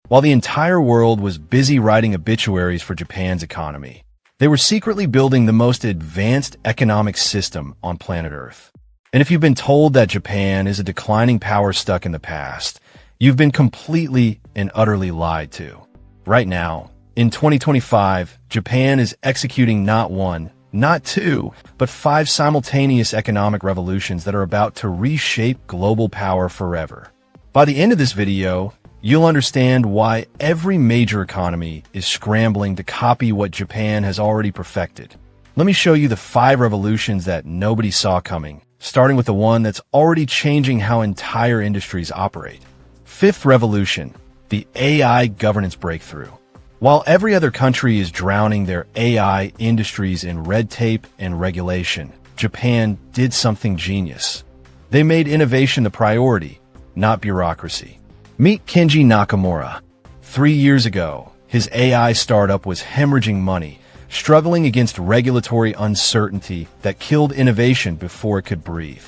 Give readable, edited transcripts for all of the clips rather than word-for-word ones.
While the entire world was busy writing obituaries for Japan's economy, they were secretly building the most advanced economic system on planet Earth. And if you've been told that Japan is a declining power stuck in the past, you've been completely and utterly lied to. Right now, in 2025, Japan is executing not one, not two, but 5 simultaneous economic revolutions that are about to reshape global power forever. By the end of this video, you'll understand why every major economy is scrambling to copy what Japan has already perfected. Let me show you the 5 revolutions that nobody saw coming, starting with the one that's already changing how entire industries operate. 5th revolution, the AI governance breakthrough. While every other country is drowning their AI industries in red tape and regulation, Japan did something genius. They made innovation the priority, not bureaucracy. Meet Kenji Nakamura. 3 years ago, his AI startup was hemorrhaging money, struggling against regulatory uncertainty that killed innovation before it could breathe.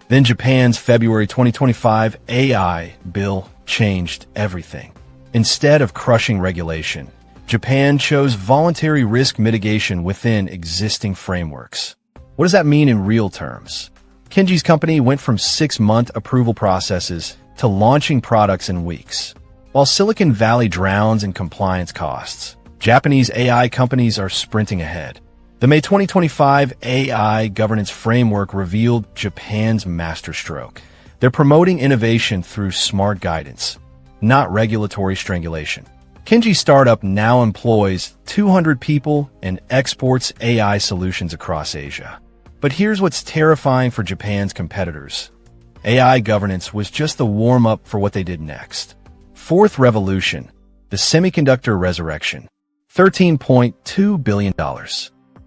Then Japan's February 2025 AI bill changed everything. Instead of crushing regulation, Japan chose voluntary risk mitigation within existing frameworks. What does that mean in real terms? Kenji's company went from 6-month approval processes to launching products in weeks. While Silicon Valley drowns in compliance costs, Japanese AI companies are sprinting ahead. The May 2025 AI governance framework revealed Japan's masterstroke. They're promoting innovation through smart guidance, not regulatory strangulation. Kenji's startup now employs 200 people and exports AI solutions across Asia. But here's what's terrifying for Japan's competitors. AI governance was just the warm-up for what they did next. 4th revolution, the semiconductor resurrection. $13.2 billion.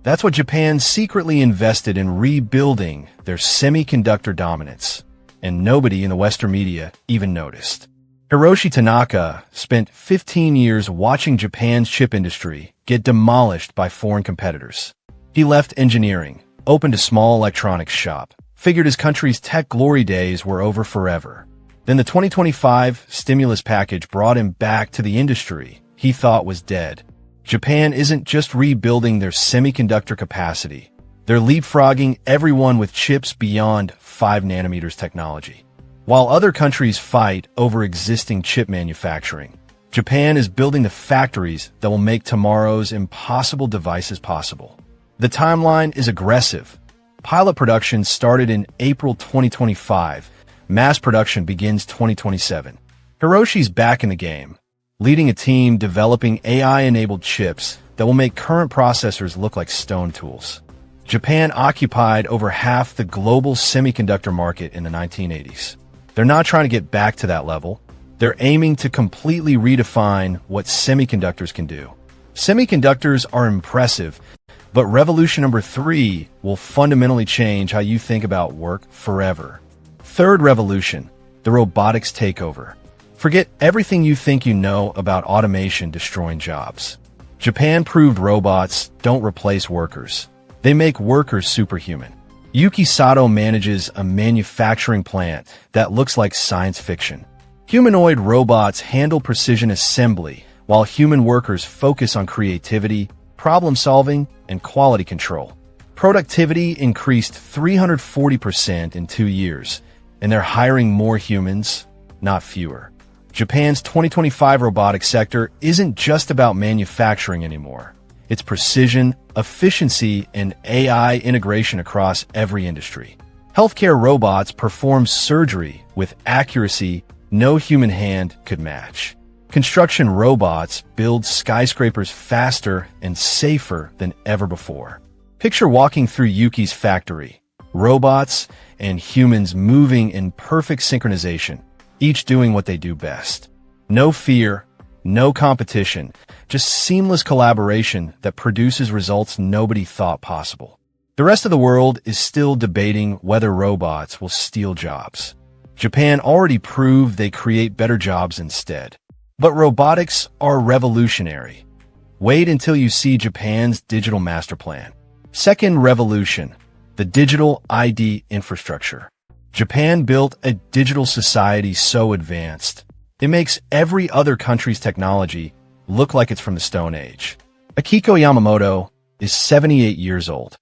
That's what Japan secretly invested in rebuilding their semiconductor dominance, and nobody in the Western media even noticed. Hiroshi Tanaka spent 15 years watching Japan's chip industry get demolished by foreign competitors. He left engineering, opened a small electronics shop, figured his country's tech glory days were over forever. Then the 2025 stimulus package brought him back to the industry he thought was dead. Japan isn't just rebuilding their semiconductor capacity. They're leapfrogging everyone with chips beyond 5 nanometers technology. While other countries fight over existing chip manufacturing, Japan is building the factories that will make tomorrow's impossible devices possible. The timeline is aggressive. Pilot production started in April 2025. Mass production begins 2027. Hiroshi's back in the game, leading a team developing AI-enabled chips that will make current processors look like stone tools. Japan occupied over half the global semiconductor market in the 1980s. They're not trying to get back to that level. They're aiming to completely redefine what semiconductors can do. Semiconductors are impressive, but revolution number 3 will fundamentally change how you think about work forever. 3rd revolution, the robotics takeover. Forget everything you think you know about automation destroying jobs. Japan proved robots don't replace workers. They make workers superhuman. Yuki Sato manages a manufacturing plant that looks like science fiction. Humanoid robots handle precision assembly, while human workers focus on creativity, problem solving, and quality control. Productivity increased 340% in 2 years, and they're hiring more humans, not fewer. Japan's 2025 robotics sector isn't just about manufacturing anymore. It's precision, efficiency, and AI integration across every industry. Healthcare robots perform surgery with accuracy no human hand could match. Construction robots build skyscrapers faster and safer than ever before. Picture walking through Yuki's factory. Robots and humans moving in perfect synchronization, each doing what they do best. No fear, no competition, just seamless collaboration that produces results nobody thought possible. The rest of the world is still debating whether robots will steal jobs. Japan already proved they create better jobs instead. But robotics are revolutionary. Wait until you see Japan's digital master plan. 2nd revolution, the digital ID infrastructure. Japan built a digital society so advanced, It makes every other country's technology look like it's from the Stone Age. Akiko Yamamoto is 78 years old.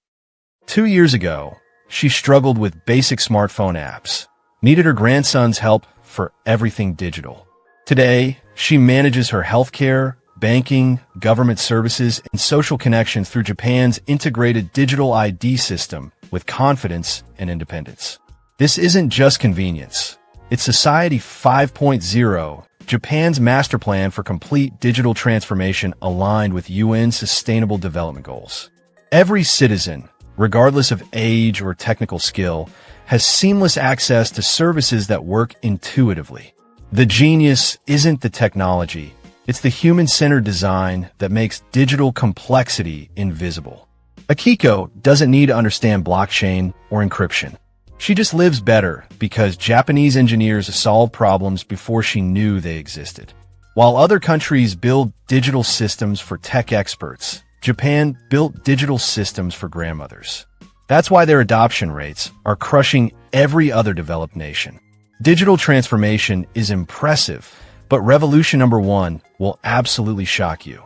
2 years ago, she struggled with basic smartphone apps, needed her grandson's help for everything digital. Today, she manages her healthcare, banking, government services, and social connections through Japan's integrated digital ID system with confidence and independence. This isn't just convenience. It's Society 5.0, Japan's master plan for complete digital transformation aligned with UN Sustainable Development Goals. Every citizen, regardless of age or technical skill, has seamless access to services that work intuitively. The genius isn't the technology, it's the human-centered design that makes digital complexity invisible. Akiko doesn't need to understand blockchain or encryption. She just lives better because Japanese engineers solved problems before she knew they existed. While other countries build digital systems for tech experts, Japan built digital systems for grandmothers. That's why their adoption rates are crushing every other developed nation. Digital transformation is impressive, but revolution number one will absolutely shock you.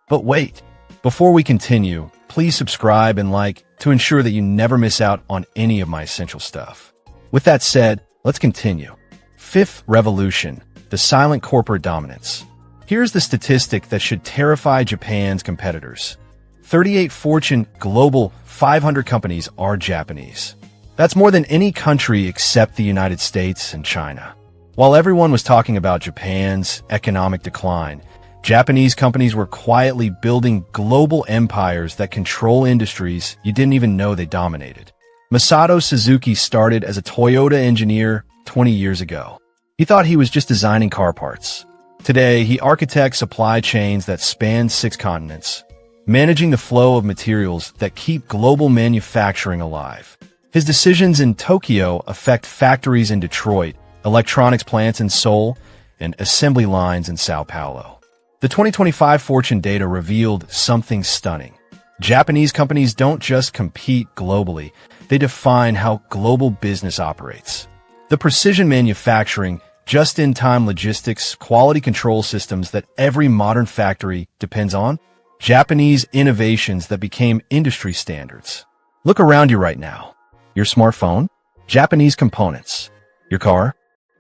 But wait, before we continue, please subscribe and like to ensure that you never miss out on any of my essential stuff. With that said, let's continue. Fifth revolution, the silent corporate dominance. Here's the statistic that should terrify Japan's competitors. 38 Fortune Global 500 companies are Japanese. That's more than any country except the United States and China. While everyone was talking about Japan's economic decline, Japanese companies were quietly building global empires that control industries you didn't even know they dominated. Masato Suzuki started as a Toyota engineer 20 years ago. He thought he was just designing car parts. Today, he architects supply chains that span 6 continents, managing the flow of materials that keep global manufacturing alive. His decisions in Tokyo affect factories in Detroit, electronics plants in Seoul, and assembly lines in Sao Paulo. The 2025 Fortune data revealed something stunning. Japanese companies don't just compete globally, they define how global business operates. The precision manufacturing, just-in-time logistics, quality control systems that every modern factory depends on, Japanese innovations that became industry standards. Look around you right now. Your smartphone? Japanese components. Your car?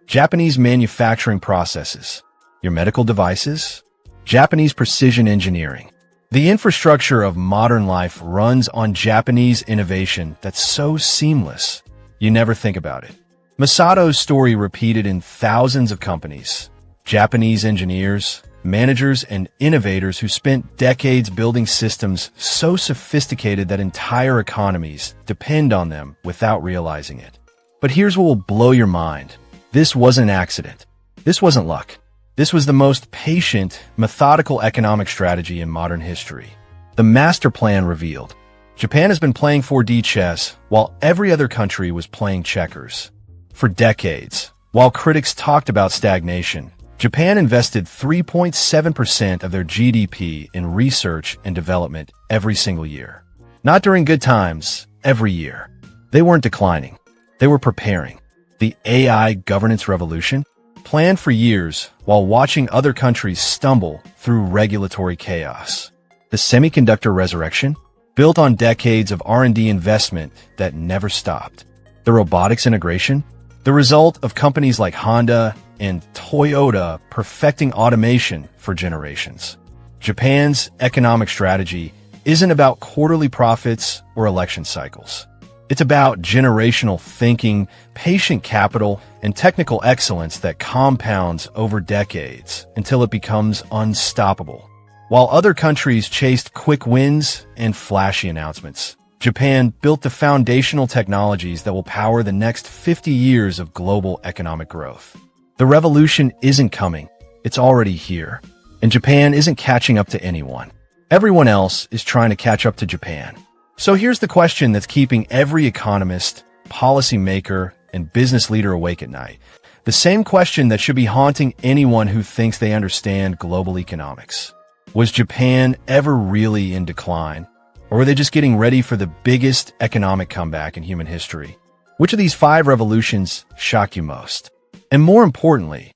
Japanese manufacturing processes. Your medical devices? Japanese precision engineering. The infrastructure of modern life runs on Japanese innovation that's so seamless, you never think about it. Masato's story repeated in thousands of companies. Japanese engineers, managers, and innovators who spent decades building systems so sophisticated that entire economies depend on them without realizing it. But here's what will blow your mind. This wasn't an accident. This wasn't luck. This was the most patient, methodical economic strategy in modern history. The master plan revealed. Japan has been playing 4D chess while every other country was playing checkers. For decades, while critics talked about stagnation, Japan invested 3.7% of their GDP in research and development every single year. Not during good times, every year. They weren't declining. They were preparing. The AI governance revolution planned for years while watching other countries stumble through regulatory chaos. The semiconductor resurrection, built on decades of R&D investment that never stopped. The robotics integration, the result of companies like Honda and Toyota perfecting automation for generations. Japan's economic strategy isn't about quarterly profits or election cycles. It's about generational thinking, patient capital, and technical excellence that compounds over decades until it becomes unstoppable. While other countries chased quick wins and flashy announcements, Japan built the foundational technologies that will power the next 50 years of global economic growth. The revolution isn't coming, it's already here. And Japan isn't catching up to anyone. Everyone else is trying to catch up to Japan. So here's the question that's keeping every economist, policymaker, and business leader awake at night. The same question that should be haunting anyone who thinks they understand global economics. Was Japan ever really in decline? Or were they just getting ready for the biggest economic comeback in human history? Which of these 5 revolutions shocked you most? And more importantly,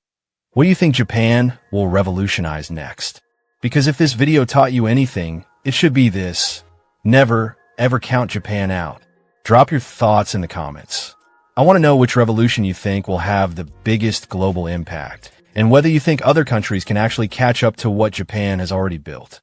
What do you think Japan will revolutionize next? Because if this video taught you anything, it should be this: never, ever count Japan out. Drop your thoughts in the comments. I want to know which revolution you think will have the biggest global impact, and whether you think other countries can actually catch up to what Japan has already built.